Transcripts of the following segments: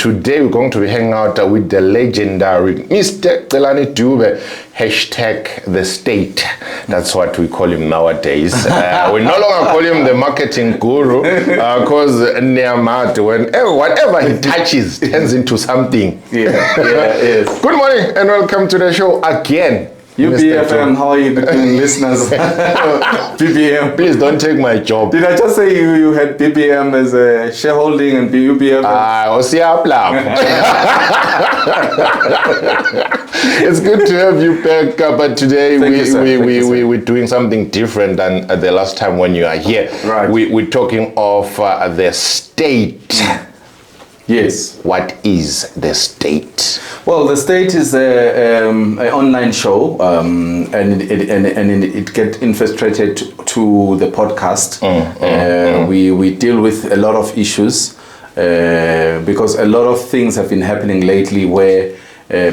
Today we're going to be hanging out with the legendary Mr. Celani Dube, #the state. That's what we call him nowadays. We no longer call him the marketing guru because whatever he touches turns into something. Yes. Good morning and welcome to the show again. UBFM, how are you doing, listeners? BBM. Please don't take my job. Did I just say you had BBM as a shareholding and UBFM? It's good to have you back, but today we're doing something different than the last time when you are here. Right. We're talking of the state. Yes. What is the state? Well, the state is an online show, and it gets infiltrated to the podcast. We deal with a lot of issues because a lot of things have been happening lately where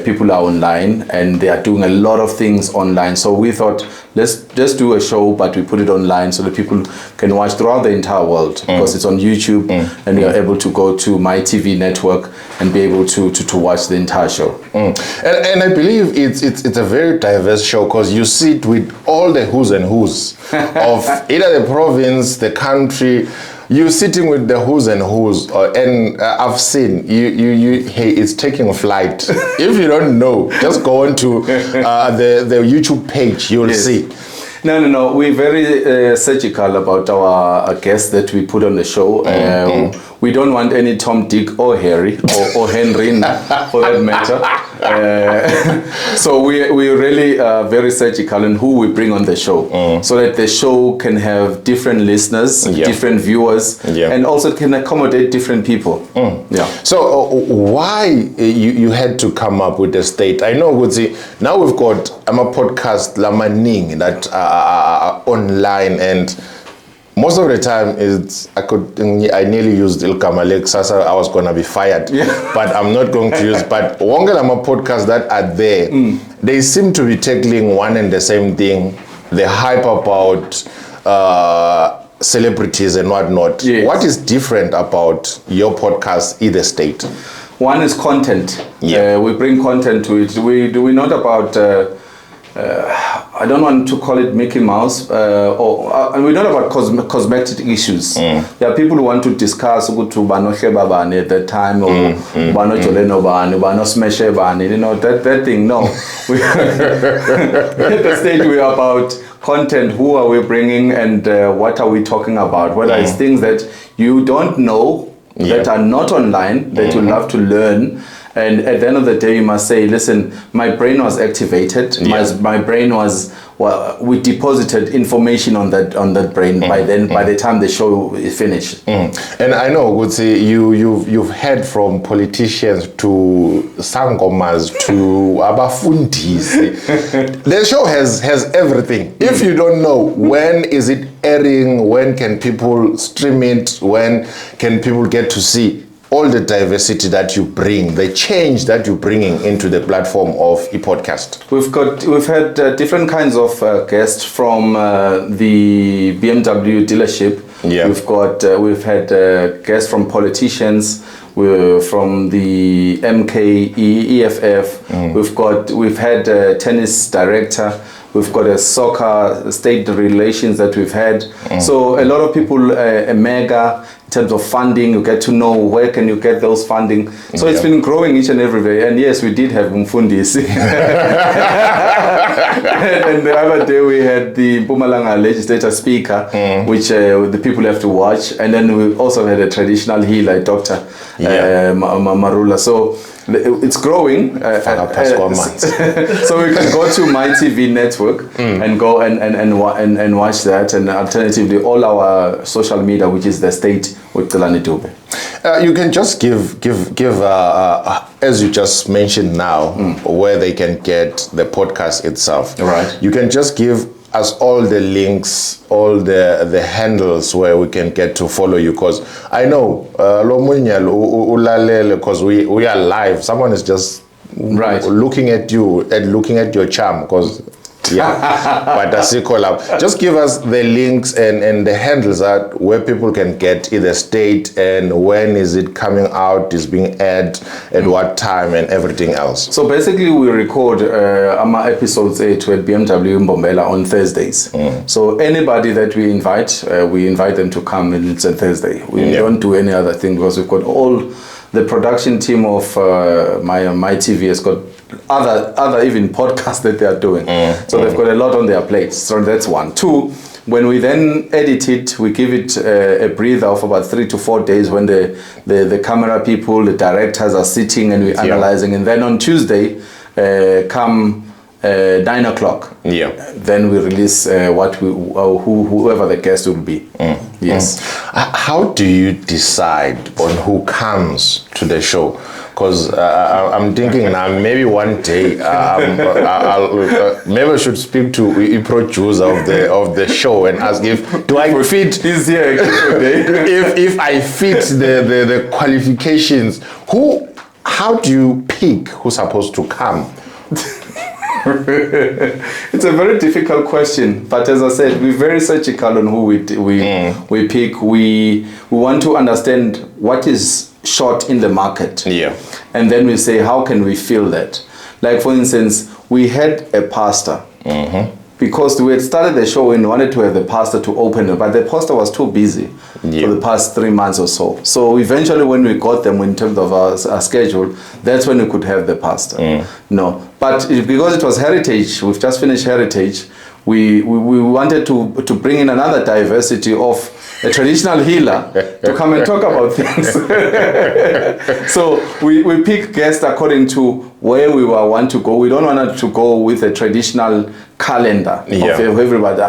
people are online and they are doing a lot of things online. So we thought, let's just do a show, but we put it online so that people can watch throughout the entire world because it's on YouTube and you're able to go to Mitv network and be able to watch the entire show. And I believe it's a very diverse show because you sit with all the who's and who's of either the province, the country. You're sitting with the who's and who's, and I've seen hey, it's taking a flight. If you don't know, just go on to the YouTube page, you'll see. No. We're very surgical about our guests that we put on the show. We don't want any Tom, Dick, or Harry, or Henry, for that matter. So we're really very surgical in who we bring on the show, so that the show can have different listeners, different viewers, and also can accommodate different people. So why you had to come up with the state? I know, now we've got a podcast lamaning that are online, and most of the time I nearly used Ilkamalek Sasa. I was gonna be fired, but I'm not going to use. But Wongalama podcasts that are there, they seem to be tackling one and the same thing. The hype about celebrities and whatnot. Yes. What is different about your podcast, Either State? One is content. We bring content to it. We're not about. I don't want to call it Mickey Mouse, and we're not about cosmetic issues. There are people who want to discuss Bano Shebabani at that time, or Bano Joleno Bani, Bano Smeshe Bani, that thing. No. At the stage we are about content. Who are we bringing and what are we talking about? Whether it's things that you don't know, that are not online, that you love to learn. And at the end of the day, you must say, listen, my brain was activated. My brain was, we deposited information on that brain by the time the show is finished. And I know, you've heard from politicians to sangomas to abafundis. The show has everything. If you don't know, when is it airing? When can people stream it? When can people get to see all the diversity that you bring, the change that you're bringing into the platform of e-podcast? We've had different kinds of guests from the BMW dealership. We've had guests from politicians. We're from the EFF. We've had a tennis director. We've got a soccer state relations that we've had. So a lot of people, a mega in terms of funding, you get to know where can you get those funding. So it's been growing each and every day. And yes, we did have Mfundis. And the other day we had the Mpumalanga legislature speaker, which the people have to watch. And then we also had a traditional healer, Dr. Marula. So it's growing. So we can go to Mitv network and go and watch that, and alternatively all our social media, which is the state with Celani Dube. You can just give as you just mentioned now, where they can get the podcast itself. Right. You can just give us all the links, all the handles where we can get to follow you, because I know because we are live. Someone is just looking at you and looking at your charm, because Yeah, but asikho lapho. Just give us the links and the handles that where people can get either state and when is it coming out, is being aired, at what time, and everything else. So basically, we record our episodes 8 at BMW Mbombela on Thursdays. So anybody that we invite them to come, and it's a Thursday. We don't do any other thing because we've got all the production team of my TV has got other even podcasts that they are doing. So they've got a lot on their plates. So that's one. Two, when we then edit it, we give it a breather of about 3 to 4 days when the camera people, the directors are sitting and we're analyzing. And then on Tuesday, come 9 o'clock. Yeah. Then we release whoever the guest will be. Yes. How do you decide on who comes to the show? Because I'm thinking now maybe one day maybe I should speak to the producer of the show and ask do I fit? He's here if I fit the qualifications. How do you pick who's supposed to come? It's a very difficult question, but as I said, we're very surgical on who we pick. We want to understand what is short in the market, and then we say how can we fill that. Like for instance, we had a pastor because we had started the show and wanted to have the pastor to open it, but the pastor was too busy for the past 3 months or so. So eventually when we got them in terms of our schedule, that's when we could have the pastor. No, but because it was Heritage, we've just finished Heritage, we wanted to bring in another diversity of a traditional healer to come and talk about things. So we pick guests according to where we want to go. We don't want to go with a traditional calendar of everybody.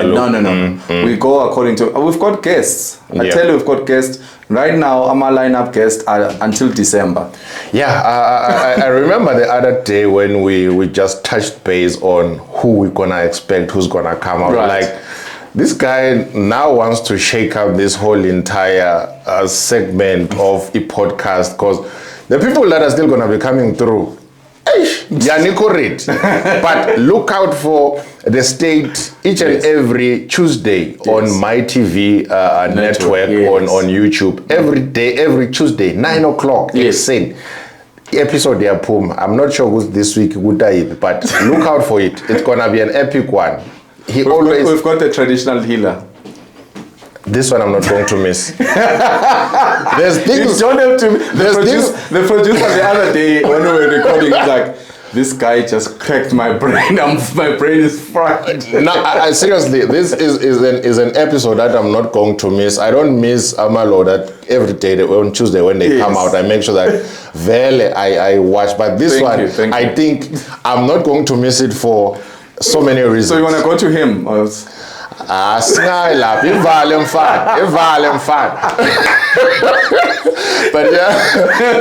No. We go according to, we've got guests. I tell you, we've got guests. Right now, our lineup guests are until December. Yeah, I remember the other day when we just touched base on who we're going to expect, who's going to come out. Right. Like, this guy now wants to shake up this whole entire segment of a podcast because the people that are still going to be coming through, but look out for the state each and every Tuesday on Mitv network on YouTube. Every day, every Tuesday, 9 o'clock. Episode I'm not sure who's this week, but look out for it. It's going to be an epic one. We've got the traditional healer. This one I'm not going to miss. There's things. You don't have to. The producer the other day when we were recording, he's like, this guy just cracked my brain. My brain is fried. No, I seriously, this is an episode that I'm not going to miss. I don't miss Amalo that every day on Tuesday when they come out. I make sure that Vele I watch. But this I think I'm not going to miss it for so many reasons. So you want to go to him? But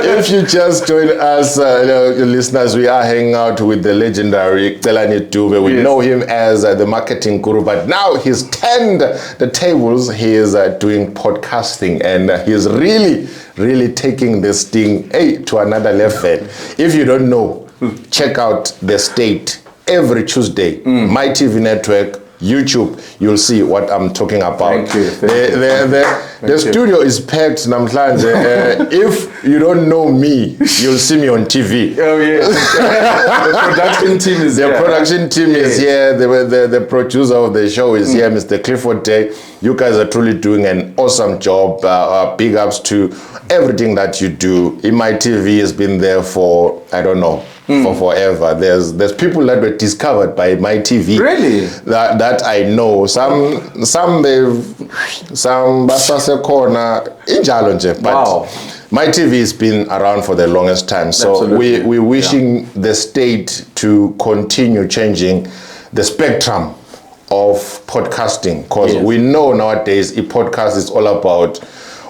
if you just join us, listeners, we are hanging out with the legendary Celani Dube. We know him as the marketing guru, but now he's turned the tables. He is doing podcasting, and he's really taking this thing to another level. If you don't know, check out The State every Tuesday, Mitv network, YouTube, you'll see what I'm talking about. Thank you. The studio is packed, Namhlanje. If you don't know me, you'll see me on TV. Oh, yeah. The production team is here. The production team is here. The producer of the show is here, Mr. Kliff Oday. You guys are truly doing an awesome job. Big ups to everything that you do. Mitv has been there for, I don't know, for forever. There's people that were discovered by Mitv. Really? That I know. Some basase corner injalo nje. But Mitv has been around for the longest time. So we're wishing the state to continue changing the spectrum of podcasting, because we know nowadays a podcast is all about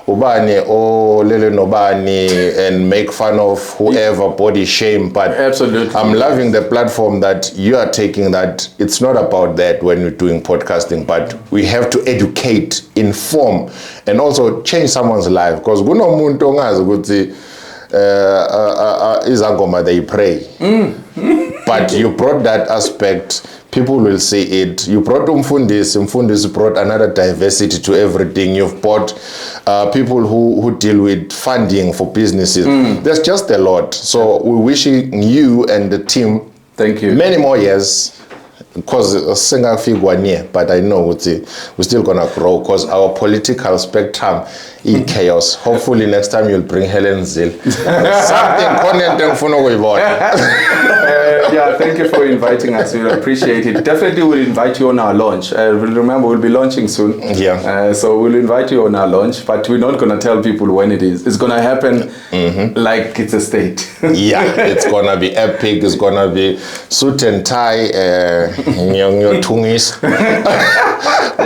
ubani or lele nobani and make fun of whoever, body shame. But I'm loving the platform that you are taking, that it's not about that when you're doing podcasting, but we have to educate, inform, and also change someone's life, because kunomuntu ongazi ukuthi izangoma they pray. But you brought that aspect. People will see it. You brought Mfundisi brought another diversity to everything. You've brought people who deal with funding for businesses. There's just a lot. So we're wishing you and the team thank you many more years. Because but I know we're still gonna grow because our political spectrum is chaos. Hopefully next time you'll bring Helen Zil. Yeah, thank you for inviting us. We appreciate it. Definitely we'll invite you on our launch. Remember, we'll be launching soon. Yeah. So we'll invite you on our launch, but we're not going to tell people when it is. It's going to happen like it's a state. Yeah, it's going to be epic. It's going to be suit and tie, tungis.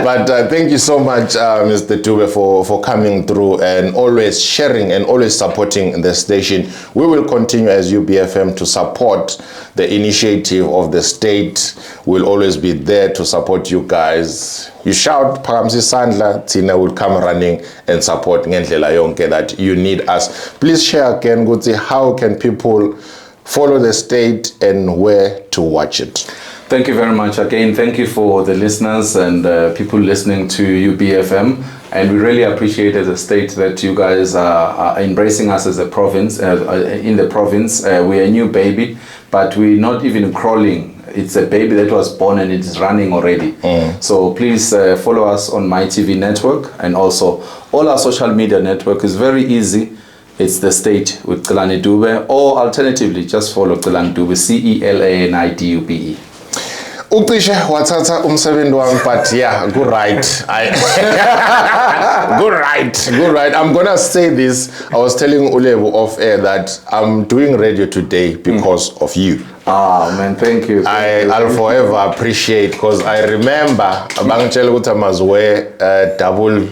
But thank you so much, Mr. Dube, for coming through and always sharing and always supporting the station. We will continue as UBFM to support the initiative of the state. We'll always be there to support you guys. You shout, Phakamisa isandla, Tina will come running and support ngendlela yonke that you need us. Please share again, how can people follow the state and where to watch it? Thank you very much. Again, thank you for the listeners and people listening to UBFM. And we really appreciate as a state that you guys are embracing us as a province, in the province. We're a new baby, but we're not even crawling. It's a baby that was born and it is running already. So please follow us on Mitv network and also all our social media network is very easy. It's the state with Celani Dube, or alternatively, just follow Celani Dube, CELANIDUBE. Ucishe wathatha umsebenzi wami, but yeah, good right. Good right. I'm gonna say this. I was telling Ulebo off air that I'm doing radio today because of you. Ah, man, thank you. I'll forever appreciate, because I remember bangitshela ukuthi I must wear double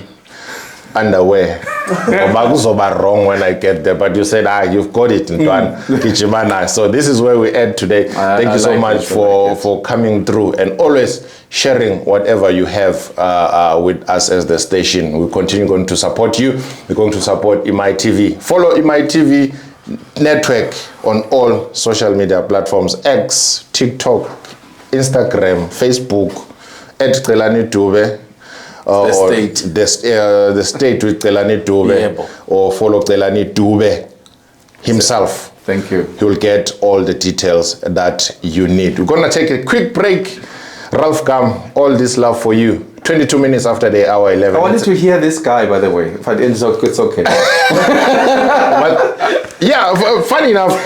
underwear. Oba wrong when I get there, but you said, you've got it in Kichimana. So this is where we end today. Thank you so much for coming through and always sharing whatever you have with us as the station. We continue going to support you. We're going to support MITV. Follow MITV network on all social media platforms: X, TikTok, Instagram, Facebook, @Celani Dube. The state with Celani Dube, or follow Celani Dube himself. Thank you. He will get all the details that you need. We're gonna take a quick break. Ralph Gam, all this love for you. 22 minutes after the hour 11. I wanted to hear this guy, by the way. If I didn't, it's okay. But, yeah, funny enough,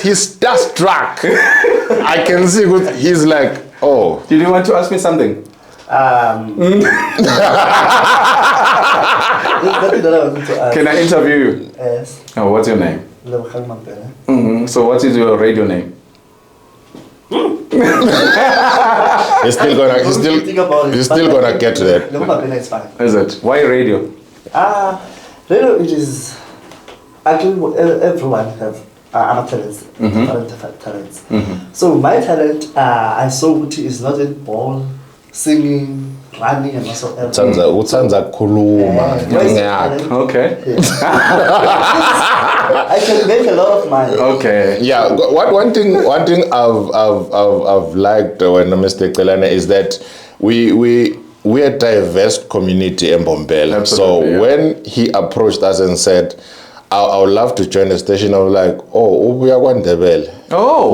he's starstruck. I can see he's like, oh. Did you want to ask me something? Can I interview you? Yes. Oh, what's your name? So what is your radio name? He's still gonna get to that. It's fine. Is it? Why radio? Radio, it is actually everyone have other talents, different talents. So my talent, I saw it is not in ball, singing, running, and also everything. Okay. I can make a lot of money. Okay. Yeah. One thing I've liked when Mr. Celani is that we're a diverse community in Mbombela. So when he approached us and said, I would love to join the station, I was like, we are one Debele.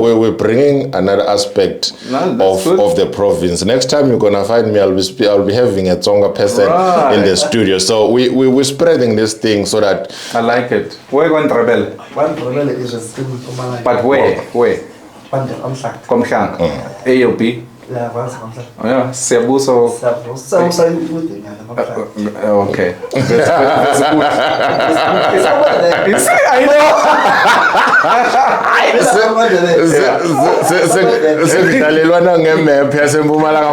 We're bringing another aspect of the province. Next time you're gonna find me, I'll be having a Tsonga person in the studio. So we're spreading this thing so that I like it. Where one rebel? One rebel is just but where? Komhlang. AOP. Yeah, yeah, Siabuso. Okay. That's good. I know.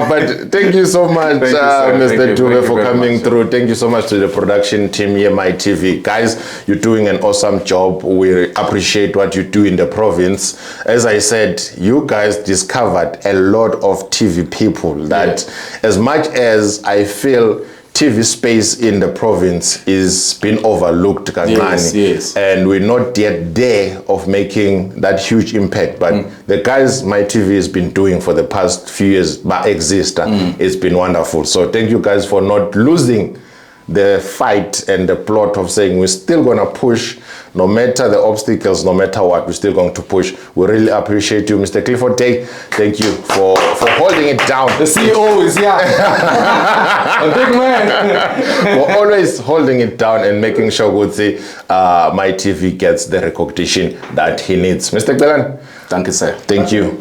But thank you so much, Mr. Dube, for coming through. Thank you so much to the production team here, MITV. Guys, you're doing an awesome job. We appreciate what you do in the province. As I said, you guys discovered a lot of TV people that as much as I feel TV space in the province is been overlooked, kancane. Yes. And we're not yet there of making that huge impact. But the guys Mitv has been doing for the past few years, but it's been wonderful. So thank you guys for not losing the fight and the plot of saying we're still going to push no matter the obstacles, no matter what, we're still going to push. We really appreciate you, Mr. Kliff Oday. Thank you for holding it down. The CEO is here. A big man. For always holding it down and making sure Mitv gets the recognition that he needs. Mr. Celani, Thank you, sir. thank you.